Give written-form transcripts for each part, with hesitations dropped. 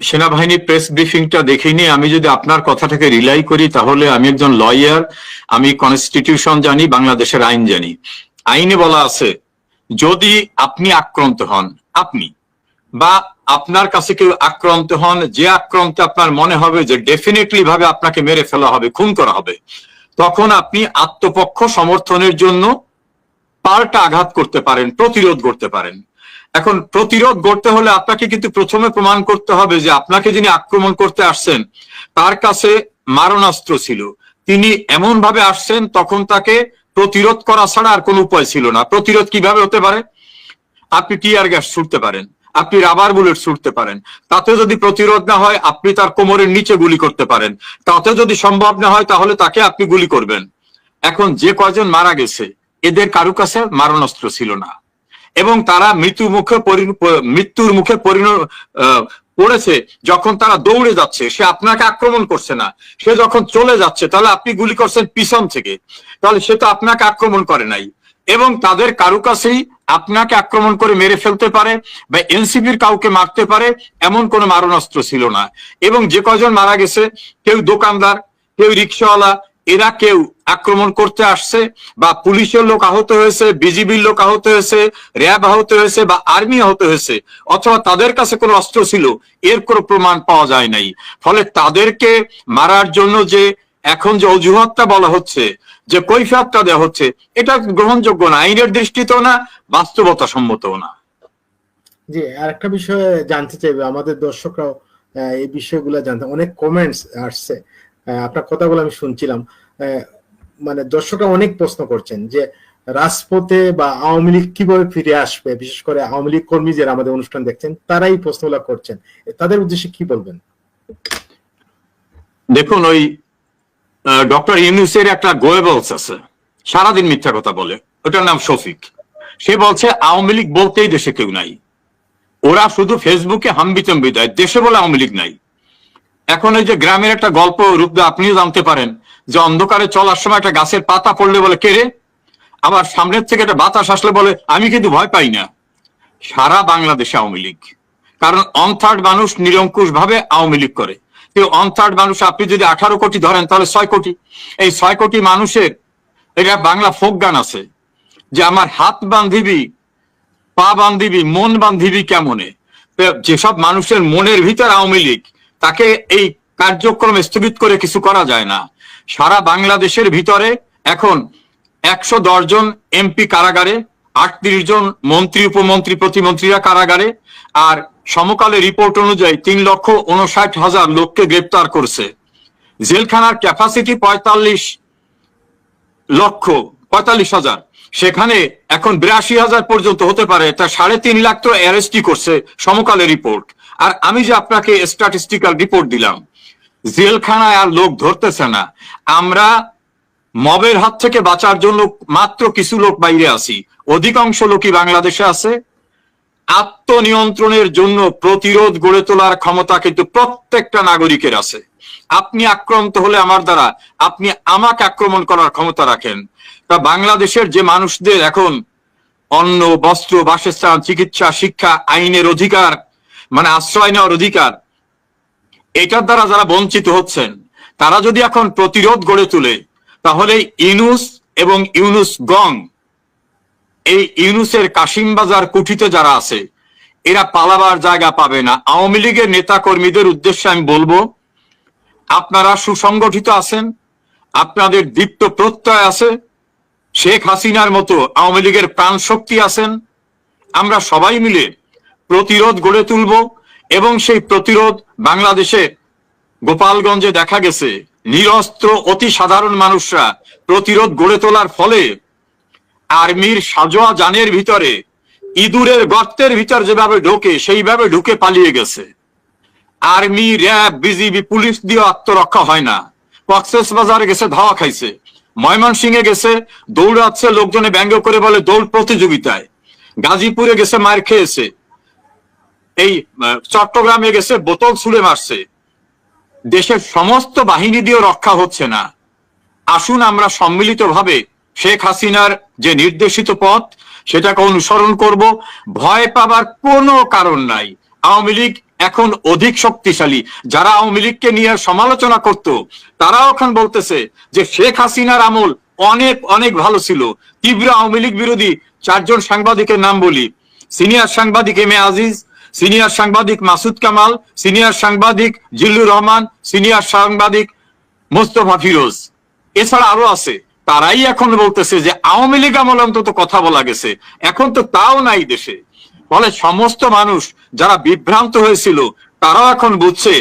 সেনাবাহিনী প্রেস ব্রিফিংটা দেখিনি। আমি যদি আপনার কথাটাকে রিলাই করি তাহলে আমি একজন লয়ার, আমি কনস্টিটিউশন জানি, বাংলাদেশের আইন জানি। আইনে বলা আছে যদি আপনি আক্রান্ত হন, আপনি বা আপনার কাছে কেউ আক্রান্ত হন, যে আক্রান্ত আপনার মনে হবে যে ডেফিনেটলি ভাবে আপনাকে মেরে ফেলা হবে, খুন করা হবে, তখন আপনি আত্মপক্ষ সমর্থনের জন্য পাল্টা আঘাত করতে পারেন, প্রতিরোধ করতে পারেন। এখন প্রতিরোধ করতে হলে আপনাকে কিন্তু প্রথমে প্রমাণ করতে হবে যে আপনাকে যিনি আক্রমণ করতে আসছেন তার কাছে মারণাস্ত্র ছিল, তিনি এমন ভাবে আসছেন তখন তাকে প্রতিরোধ করা ছাড়া আর কোনো উপায় ছিল না। প্রতিরোধ কিভাবে হতে পারে? আপনি টিয়ার গ্যাস ছুটতে পারেন, আপনি রাবার বুলেট ছুটতে পারেন, তাতে যদি প্রতিরোধ না হয় আপনি তার কোমরের নিচে গুলি করতে পারেন, তাতে যদি সম্ভব না হয় তাহলে তাকে আপনি গুলি করবেন। এখন যে কয়জন মারা গেছে এদের কারো কাছে মারণাস্ত্র ছিল না এবং তারা মৃত্যুর মুখে পড়েছে যখন তারা দৌড়ে যাচ্ছে। সে আপনাকে আক্রমণ করছে না, সে যখন চলে যাচ্ছে তাহলে আপনি গুলি করছেন পিছন থেকে, তাহলে সে তো আপনাকে আক্রমণ করে নাই। এবং তাদের কারো কাছেই আপনাকে আক্রমণ করে মেরে ফেলতে পারে বা এনসিপির কাউকে মারতে পারে এমন কোনো মারণাস্ত্র ছিল না। এবং যে কজন মারা গেছে, কেউ দোকানদার, কেউ রিক্সাওয়ালা, এরা কেউ আক্রমণ করতে আসছে বা পুলিশের লোক আহত হয়েছে, বিজিবির লোক আহত হয়েছে, র্যাব আহত হয়েছে বা আর্মি আহত হয়েছে, অথবা তাদের কাছে কোনো অস্ত্র ছিল, এর কোনো প্রমাণ পাওয়া যায় নাই। ফলে তাদেরকে মারার জন্য যে এখন যে অজুহাতটা বলা হচ্ছে, যে কৈফিয়তটা দেওয়া হচ্ছে, এটা গ্রহণযোগ্য না, আইনের দৃষ্টিতেও না, বাস্তবতা সম্মতও না। জি, আরেকটা বিষয়ে জানতে চাইবে, আমাদের দর্শকরাও এই বিষয়গুলো জানতে, অনেক কমেন্টস আসছে, আপনার কথাগুলো আমি শুনছিলাম। মানে দর্শকরা অনেক প্রশ্ন করছেন যে রাজপথে বা আওয়ামী লীগ কিভাবে ফিরে আসবে, বিশেষ করে আওয়ামী লীগ কর্মী যারা আমাদের অনুষ্ঠান দেখছেন তারাই প্রশ্নগুলো করছেন, তাদের উদ্দেশ্যে কি বলবেন? দেখুন, ওই ডক্টর ইউনূসের একটা গোয়েবলস আছে, সারাদিন মিথ্যা কথা বলে, ওটার নাম শফিক। সে বলছে আওয়ামী লীগ বলতেই দেশে কেউ নাই, ওরা শুধু ফেসবুকে হাম্বিতম্বি দেয়, দেশে বলে আওয়ামী লীগ নাই। এখন এই যে গ্রামের একটা গল্প রূপ আপনিও জানতে পারেন যে অন্ধকারে চলার সময় একটা গাছের পাতা পড়লে বলে কে রে, আবার সামনের থেকে একটা বাতাস আসলে বলে আমি কিন্তু ভয় পাই না। সারা বাংলাদেশে আওয়ামী লীগ, কারণ অনথার্ড মানুষ নিরঙ্কুশ ভাবে আওয়ামী লীগ করে। অনথার্ড মানুষ আপনি যদি 18 কোটি ধরেন তাহলে 6 কোটি। এই 6 কোটি মানুষের এটা বাংলা ফোক গান আছে যে আমার হাত বান্ধিবি, পা বান্ধিবি, মন বান্ধিবি কেমনে। যেসব মানুষের মনের ভিতর আওয়ামী লীগ, তাকে এই কার্যক্রম স্থগিত করে কিছু করা যায় না। সারা বাংলাদেশের ভিতরে এখন 110 জন এমপি কারাগারে, 38 জন মন্ত্রী, উপমন্ত্রী, প্রতিমন্ত্রীরা কারাগারে, আর সমকালে রিপোর্ট অনুযায়ী 3,59,000 লোককে গ্রেপ্তার করছে। জেলখানার ক্যাপাসিটি 45,000, সেখানে এখন 82,000 পর্যন্ত হতে পারে। তা 3.5 লাখ তো অ্যারেস্টই করছে সমকালে রিপোর্ট। আর আমি যে আপনাকে স্ট্যাটিস্টিক্যাল রিপোর্ট দিলাম, জেলখানায় আর লোক ধরতেছে না। আমরা মবের হাত থেকে বাঁচার জন্য মাত্র কিছু লোক বাইরে আছি, অধিকাংশ লোকই বাংলাদেশে আছে। আত্মনিয়ন্ত্রণের জন্য প্রতিরোধ গড়ে তোলার ক্ষমতা কিন্তু প্রত্যেকটা নাগরিকের আছে। আপনি আক্রান্ত হলে আমার দ্বারা, আপনি আমাকে আক্রমণ করার ক্ষমতা রাখেন। তা বাংলাদেশের যে মানুষদের এখন অন্ন, বস্ত্র, বাসস্থান, চিকিৎসা, শিক্ষা, আইনের অধিকার, মানে আশ্রয় নেওয়ার অধিকার, এটার দ্বারা যারা বঞ্চিত হচ্ছেন, তারা যদি এখন প্রতিরোধ গড়ে তোলে, তাহলে ইউনূস এবং ইউনূস গং, এই ইউনূসের কাশিমবাজার কুঠিতে যারা আছে, এরা পালাবার জায়গা পাবে না। আওয়ামী লীগের নেতা কর্মীদের উদ্দেশ্যে আমি বলবো, আপনারা সুসংগঠিত আছেন, আপনাদের দীপ্ত প্রত্যয় আছে, শেখ হাসিনার মতো আওয়ামী লীগের প্রাণ শক্তি আছেন। আমরা সবাই মিলে প্রতিরোধ গড়ে তুলব এবং সেই প্রতিরোধ বাংলাদেশে গোপালগঞ্জে দেখা গেছে নিরস্ত্র অতি সাধারণ মানুষরা প্রতিরোধ গড়ে তোলার ফলে আর্মির সাজোয়া যানের ভিতরে ইঁদুরের গর্তের ভিতর যেভাবে ঢোকে সেইভাবে ঢুকে পালিয়ে গেছে। আর্মি, র্যাব, বিজিবি, পুলিশ দিয়ে আত্মরক্ষা হয় না। কক্সবাজারে গেছে, ধাওয়া খাইছে। ময়মনসিংহে গেছে, দৌড়াচ্ছে, লোকজনে ব্যঙ্গ করে বলে দৌড় প্রতিযোগিতায়। গাজীপুরে গেছে, মার খেয়েছে। এই চট্টগ্রামে গেছে, বোতল ছুঁড়ে মারছে। দেশের সমস্ত বাহিনী দিয়েও রক্ষা হচ্ছে না। আসুন আমরা সম্মিলিতভাবে শেখ হাসিনার যে নির্দেশিত পথ সেটাকে অনুসরণ করব। ভয় পাবার কোনো কারণ নাই। আওয়ামী লীগ এখন অধিক শক্তিশালী। যারা আওয়ামী লীগকে নিয়ে সমালোচনা করত তারাও এখন বলতেছে যে শেখ হাসিনার আমল অনেক অনেক ভালো ছিল। তীব্র আওয়ামী লীগ বিরোধী 4 জন সাংবাদিকের নাম বলি: সিনিয়র সাংবাদিক এম এ আজিজ, সিনিয়র সাংবাদিক মাসুদ কামাল, সিনিয়র সাংবাদিক জিল্লুর রহমান, সিনিয়র সাংবাদিক মোস্তফা ফিরোজ, এছাড়া আরো আছে। তারাই এখন বলতেছে যে আওয়ামী লীগ আমল অন্তত কথা বলা গেছে, এখন তো তাও নাই দেশে। ফলে সমস্ত মানুষ যারা বিভ্রান্ত হয়েছিল তারাও এখন বুঝছে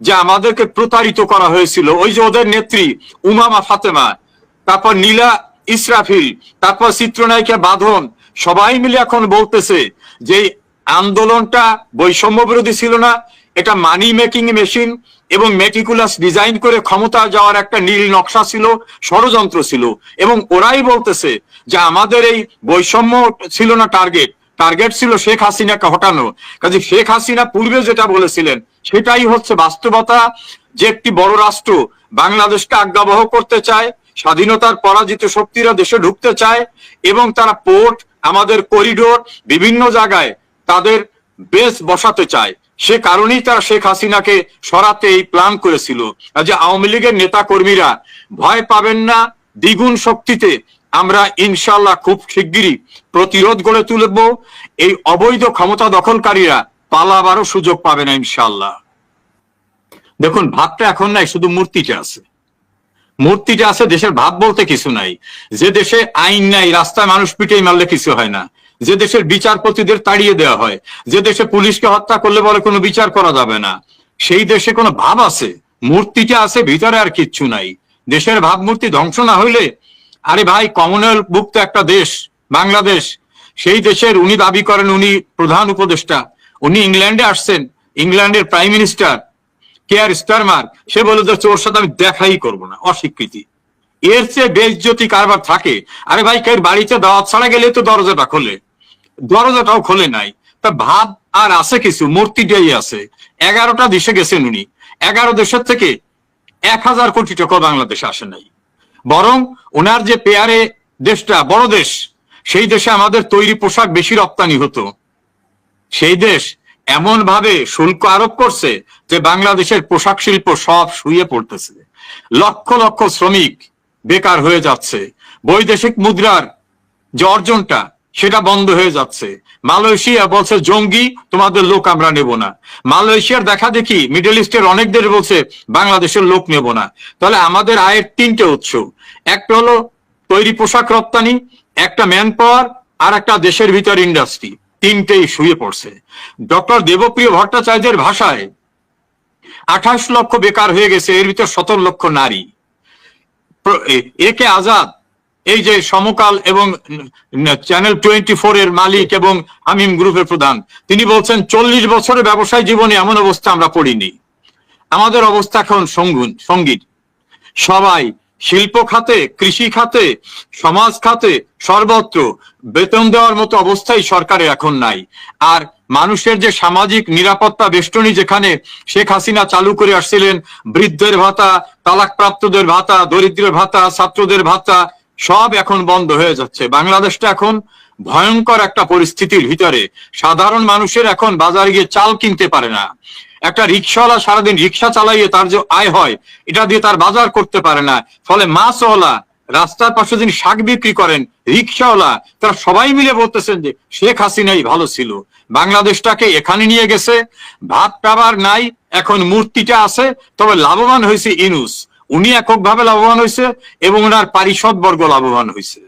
যে আমাদেরকে প্রতারিত করা হয়েছিল। ওই যে ওদের নেত্রী উমামা ফাতেমা, তারপর নীলা ইসরাফিল, তারপর চিত্রনায়িকা বাঁধন, সবাই মিলে এখন বলতেছে যে আন্দোলনটা বৈষম্য বিরোধী ছিল না, এটা মানি মেকিং মেশিন এবং মেটিকুলাস ডিজাইন করে ক্ষমতা যাওয়ার একটা নীল নকশা ছিল, ষড়যন্ত্র ছিল। এবং ওরাই বলতেছে যে আমাদের এই বৈষম্য ছিল না, টার্গেট ছিল শেখ হাসিনাকে হটানো। কাজে শেখ হাসিনা পূর্বে যেটা বলেছিলেন সেটাই হচ্ছে বাস্তবতা, যে একটি বড় রাষ্ট্র বাংলাদেশকে আজ্ঞাবহ করতে চায়, স্বাধীনতার পরাজিত শক্তিরা দেশে ঢুকতে চায় এবং তারা পোর্ট, আমাদের করিডোর, বিভিন্ন জায়গায় তাদের বেস বসাতে চায়। সে কারণেই তারা শেখ হাসিনাকে সরাতে এই প্ল্যান করেছিল। যে আওয়ামী লীগের নেতা কর্মীরা ভয় পাবেন না, দ্বিগুণ শক্তিতে আমরা ইনশাল্লাহ খুব শিগগিরই প্রতিরোধ গড়ে তুলব। এই অবৈধ ক্ষমতা দখলকারীরা পালাবারও সুযোগ পাবে না ইনশাল্লাহ। দেখুন, ভাবটা এখন নাই, শুধু মূর্তিটা আছে। মূর্তিটা আছে, দেশের ভাব বলতে কিছু নাই। যে দেশে আইন নাই, রাস্তায় মানুষ পিটেই মারলে কিছু হয় না, যে দেশের বিচারপতিদের তাড়িয়ে দেওয়া হয়, যে দেশে পুলিশকে হত্যা করলে বলে কোনো বিচার করা যাবে না, সেই দেশে কোনো ভাব আছে? মূর্তিটা আছে, ভিতরে আর কিচ্ছু নাই। দেশের ভাবমূর্তি ধ্বংস না হইলে, আরে ভাই, কমনওয়েলথ মুক্ত একটা দেশ বাংলাদেশ, সেই দেশের উনি দাবি করেন উনি প্রধান উপদেষ্টা, উনি ইংল্যান্ডে আসছেন, ইংল্যান্ডের প্রাইম মিনিস্টার কেয়ার স্টারমার, সে বলে যে ওর সাথে আমি দেখাই করবো না, অস্বীকৃতি। এর চেয়ে বেইজ্জতি কারবার থাকে? আরে ভাই, কেউ বাড়িতে দাওয়াত ছাড়া গেলে তো দরজাটা খোলে, দরজাটাও খোলে নাই। তা ভাব আর আছে কিছু? মূর্তিটাই আছে। 11টা দেশে গেছেন উনি, 11 দেশের থেকে 1000 কোটি টাকা বাংলাদেশে আসে নাই। বরং ওনার যে পেয়ারে দেশটা, বড় দেশ, সেই দেশে আমাদের তৈরি পোশাক বেশি রপ্তানি হতো। সেই দেশ এমন ভাবে শুল্ক আরোপ করছে যে বাংলাদেশের পোশাক শিল্প সব শুয়ে পড়তেছে, লক্ষ লক্ষ শ্রমিক বেকার হয়ে যাচ্ছে, বৈদেশিক মুদ্রার যে অর্জনটা সেটা বন্ধ হয়ে যাচ্ছে। মালয়েশিয়া বলছে জঙ্গি, তোমাদের লোক আমরা নেব না। মালয়েশিয়ার দেখা দেখি মিডল ইস্টের অনেক দেশ বলছে বাংলাদেশের লোক নেব না। তাহলে আমাদের আয়ের 3টে উৎস, একটা হলো তৈরি পোশাক রপ্তানি, একটা ম্যান পাওয়ার, আর একটা দেশের ভিতর ইন্ডাস্ট্রি। 3টেই শুয়ে পড়ছে। ডক্টর দেবপ্রিয় ভট্টাচার্যের ভাষায় 28 লক্ষ বেকার হয়ে গেছে, এর ভিতর 17 লক্ষ নারী। একে আজাদ, এই যে সমকাল এবং চ্যানেল 24 এর মালিক এবং হামিম গ্রুপের প্রধান, তিনি বলছেন 40 বছরের ব্যবসায় জীবনে এমন অবস্থা আমরা পড়িনি। আমাদের অবস্থা এখন সঙ্গীত। সবাই শিল্প খাতে, কৃষি খাতে, সমাজ খাতে, সর্বত্র বেতন দেওয়ার মতো অবস্থায় সরকারের এখন নাই। আর মানুষের যে সামাজিক নিরাপত্তা বেষ্টনী যেখানে শেখ হাসিনা চালু করে আসছিলেন, বৃদ্ধের ভাতা, তালাকপ্রাপ্তদের ভাতা, দরিদ্রের ভাতা, ছাত্রদের ভাতা, সব এখন বন্ধ হয়ে যাচ্ছে। বাংলাদেশটা এখন ভয়ঙ্কর একটা পরিস্থিতির ভিতরে। সাধারণ মানুষের এখন বাজারে গিয়ে চাল কিনতে পারে না। একটা রিক্সাওয়ালা সারাদিন রিক্সা চালাইয়ে তার যে আয় হয়, এটা দিয়ে তার বাজার করতে পারে না। ফলে মাছওয়ালা, রাস্তার পাশে যিনি শাক বিক্রি করেন, রিক্সাওয়ালা, তারা সবাই মিলে বলতেছেন যে শেখ হাসিনাই ভালো ছিল, বাংলাদেশটাকে এখানে নিয়ে গেছে। ভাব টাবার নাই, এখন মূর্তিটা আছে। তবে লাভবান হয়েছে ইউনূস, উনি এককভাবে লাভবান হয়েছে এবং ওনার পারিষদ বর্গ লাভবান হয়েছে।